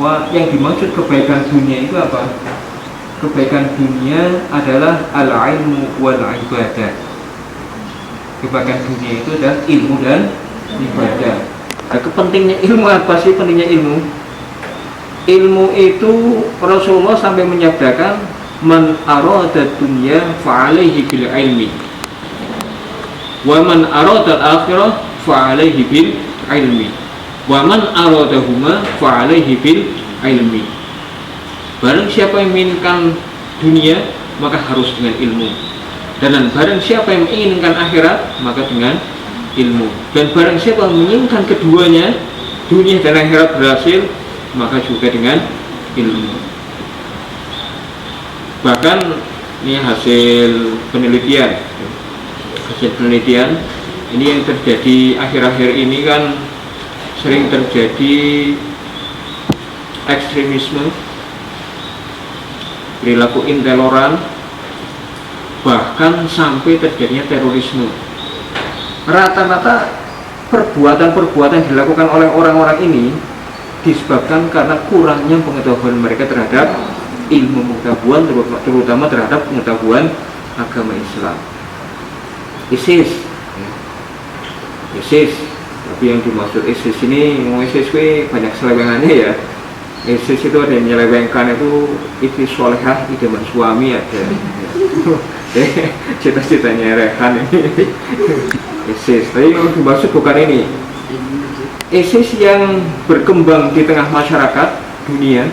bahwa yang dimaksud kebaikan dunia itu apa? Kebaikan dunia adalah al-ilmu wal ibadah. Kebaikan dunia itu adalah ilmu dan ibadah. Nah, kepentingnya ilmu apa sih? Pentingnya ilmu. Ilmu itu Rasulullah sampai menyabdakan man arada dunya fa'alaihi bil ilmi wa man arada al-akhirah fa'alaihi bil ilmi wa man aradahuma fa'alaihi bil ilmi. Barang siapa yang menginginkan dunia maka harus dengan ilmu, dan barang siapa yang menginginkan akhirat maka dengan ilmu, dan barang siapa yang menginginkan keduanya, dunia dan akhirat berhasil, maka juga dengan ilmu. Bahkan ini hasil penelitian ini yang terjadi akhir-akhir ini kan sering terjadi ekstremisme, perilaku intoleran, bahkan sampai terjadinya terorisme. Rata-rata perbuatan-perbuatan yang dilakukan oleh orang-orang ini disebabkan karena kurangnya pengetahuan mereka terhadap ilmu pengetahuan, terutama terhadap pengetahuan agama Islam. ISIS, tapi yang dimaksud ISIS ini, ISIS banyak selewengannya ya. ISIS itu ada yang menyelewengkan itu solehah, idaman suami ada. Cita-citanya rehan ini. ISIS, tapi yang dimaksud bukan ini. ISIS yang berkembang di tengah masyarakat dunia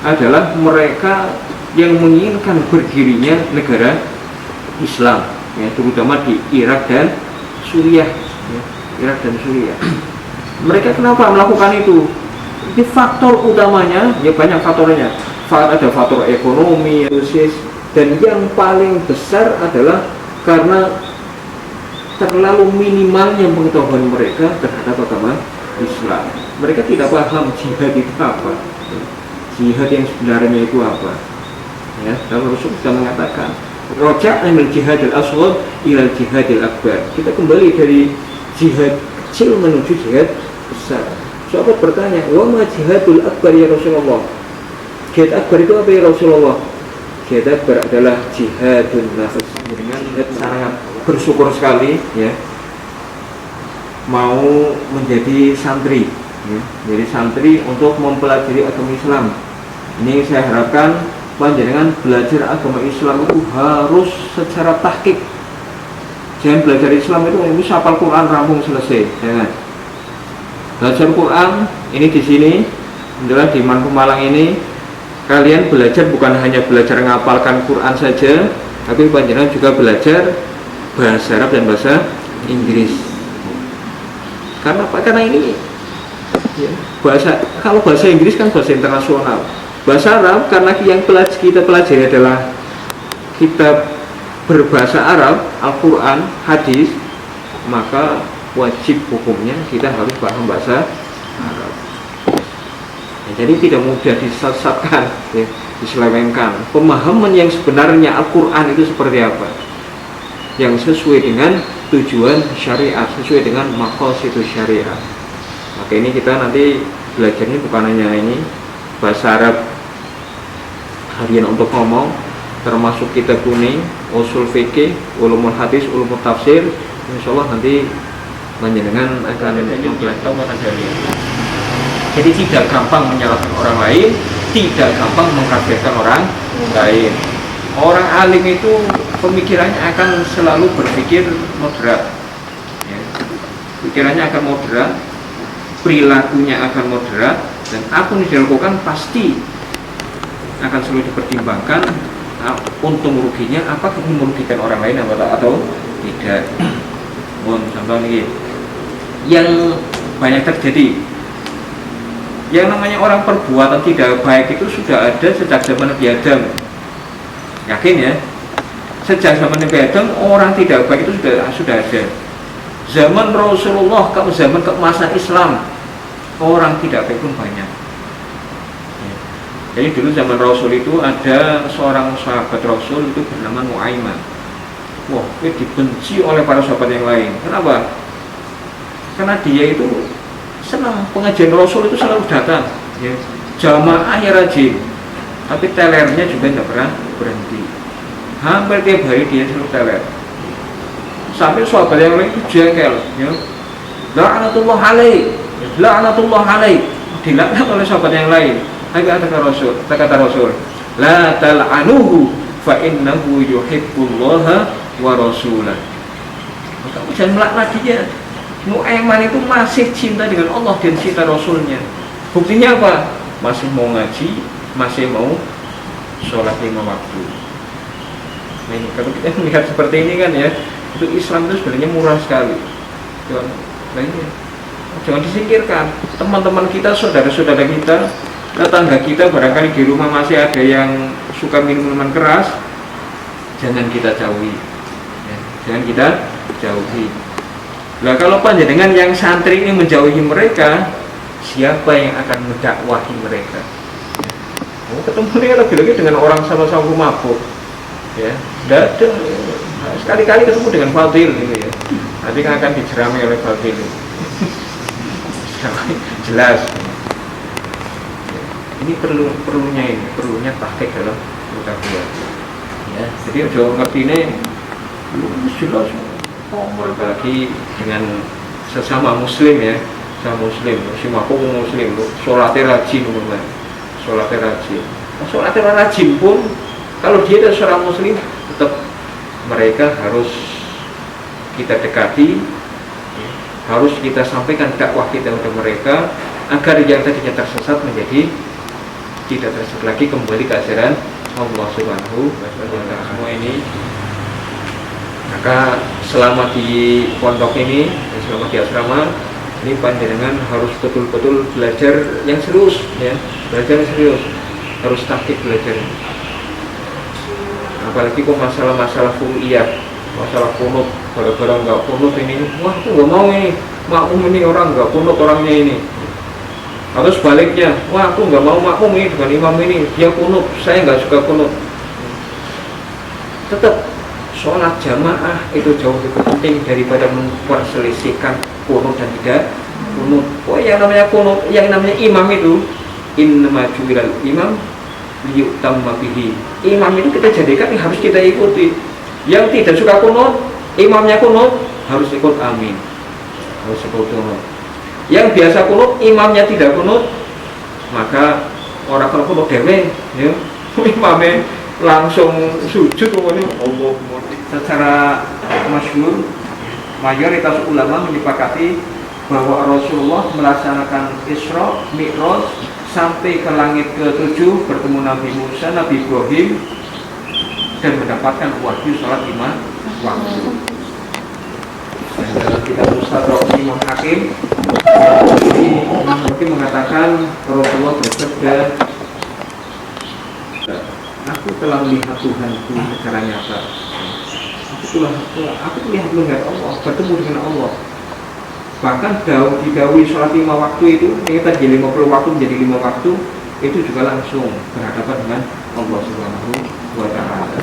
adalah mereka yang menginginkan berdirinya negara Islam, ya, terutama di Irak dan Suriah. Mereka kenapa melakukan itu? Ini faktor utamanya, ya banyak faktornya. Ada faktor ekonomi, dan yang paling besar adalah karena terlalu minimalnya pengetahuan mereka terhadap agama Islam. Mereka tidak paham jihad itu apa, jihad yang sebenarnya itu apa. Ya, dan Rasul sudah mengatakan, "Roja'na minal jihadil asghar ilal jihadil akbar." Kita kembali dari jihad kecil menuju jihad besar. Sahabat bertanya, "Wa ma jihadul akbar ya Rasulullah?" Jihad akbar itu apa ya Rasulullah? Jihad akbar adalah jihadun nafs. Dengan sangat bersyukur sekali ya, mau menjadi santri ya. Jadi santri untuk mempelajari agama Islam. Ini saya harapkan panjenengan belajar agama Islam itu harus secara tahqiq. Jangan belajar Islam itu hafal Quran rampung selesai, jangan. Belajar Quran ini di sini adalah di Mangku Malang ini, kalian belajar bukan hanya belajar ngapalkan Quran saja, tapi panjenengan juga belajar bahasa Arab dan bahasa Inggris. Karena apa? Karena ini ya, kalau bahasa Inggris kan bahasa internasional. Bahasa Arab karena yang kita pelajari adalah kitab berbahasa Arab, Al-Quran, hadis, maka wajib hukumnya kita harus paham bahasa Arab. Ya, jadi tidak mudah disesatkan, ya, diselewengkan. Pemahaman yang sebenarnya Al-Quran itu seperti apa? Yang sesuai dengan tujuan syariat, sesuai dengan maqasidus syariat. Maka ini kita nanti belajarnya bukan hanya ini bahasa Arab harian untuk ngomong, termasuk kitab kuning, usul fikih, ulumul hadis, ulumul tafsir. Insyaallah nanti panjenengan akan mempelajari. Jadi tidak gampang menyalahkan orang lain, tidak gampang mengkafirkan orang lain. Orang alim itu pemikirannya akan selalu berpikir moderat, ya. Pikirannya akan moderat, perilakunya akan moderat, dan apa yang dilakukan pasti akan selalu dipertimbangkan untung ruginya, apakah ini merugikan orang lain atau tidak. Contoh ini yang banyak terjadi, yang namanya orang perbuatan tidak baik itu sudah ada sejak zaman Nabi Adam. Yakin ya? Sejak zaman Nabi Adam orang tidak baik itu sudah ada. Zaman Rasulullah, zaman keemasan Islam, orang tidak baik pun banyak. Jadi dulu zaman Rasul itu ada seorang sahabat Rasul itu bernama Nuaiman. Wah, dia dibenci oleh para sahabat yang lain. Kenapa? Karena dia itu senang pengajian Rasul itu selalu datang, ya. jamaahnya rajin, tapi telernya juga tidak pernah berhenti. Hampir tiap hari dia selalu teler. Sampai sahabat yang lain itu jengkel, ya. La'natullah alaih, la'natullah alaih, dilaknat oleh sahabat yang lain. Kata Rasul, la tal'anuhu fa innahu yuhibbullaha wa rasulah. Kamu jangan melaknat dia. Nu'aiman itu masih cinta dengan Allah dan cinta Rasulnya. Buktinya apa? Masih mau ngaji, masih mau sholat 5 waktu. Nah, ini kalau kita melihat seperti ini kan ya, itu Islam itu sebenarnya murah sekali. Jangan disingkirkan. Teman-teman kita, saudara-saudara kita, tetangga kita, barangkali di rumah masih ada yang suka minum minuman keras, jangan kita jauhi. Ya, jangan kita jauhi. Nah, kalau panjenengan yang santri ini menjauhi mereka, siapa yang akan mendakwahi mereka? Oh, ketemu nih lagi-lagi dengan orang sama-sama mabuk, ya, tidak ada. Sekali-kali ketemu dengan Fadil, gitu ya. Nanti kan akan dijerami oleh Fadil. Jelas. Ini perlunya praktek dalam bertakwa. Ya, jadi udah ngerti ini, jelas. Apalagi dengan sesama muslim ya, sama muslim, si aku muslim, sholatnya rajin, sholatnya rajin pun kalau dia adalah seorang muslim, tetap mereka harus kita dekati, harus kita sampaikan dakwah kita kepada mereka agar yang tadinya tersesat menjadi tidak tersesat lagi, kembali ke ajaran Allah Subhanahu wa Ta'ala. Semua ini, maka selama di pondok ini, selama di asrama ini, panjenengan harus betul-betul belajar yang serius, ya, belajar yang serius, harus taktik belajar. Apalagi kok masalah-masalah furu'iyah, masalah kunut, gara-gara nggak kunut ini, wah aku nggak mau ini, makmum ini orang nggak kunut orangnya ini. Atau sebaliknya, wah aku nggak mau makmum ini dengan imam ini, dia kunut, saya nggak suka kunut. Tetap sholat jamaah itu jauh lebih penting daripada memperselisihkan kunut dan tidak kunut. Oh, yang namanya kunut, yang namanya imam itu, innama ju'ilal imam liyutamma bihi. Imam itu kita jadikan yang harus kita ikuti. Yang tidak suka kunut, imamnya kunut, harus ikut amin, harus ikut kunut. Yang biasa kunut, imamnya tidak kunut, maka orang kalau kunut dewe, ya, imamnya langsung sujud, Allahumma. Secara masyhur, mayoritas ulama menyepakati bahwa Rasulullah melaksanakan Isra Mi'raj sampai ke langit ke-7 bertemu Nabi Musa, Nabi Ibrahim, dan mendapatkan wahyu salat 5 waktu. Dan dalam kitab Mustadrak Imam Hakim ini mengatakan Rasulullah bersabda, aku telah melihat Tuhanku secara nyata. Aku melihat Allah, bertemu dengan Allah. Bahkan didawi sholat 5 waktu itu, ini tadi 50 waktu menjadi 5 waktu, itu juga langsung berhadapan dengan Allah Subhanahu wa Ta'ala.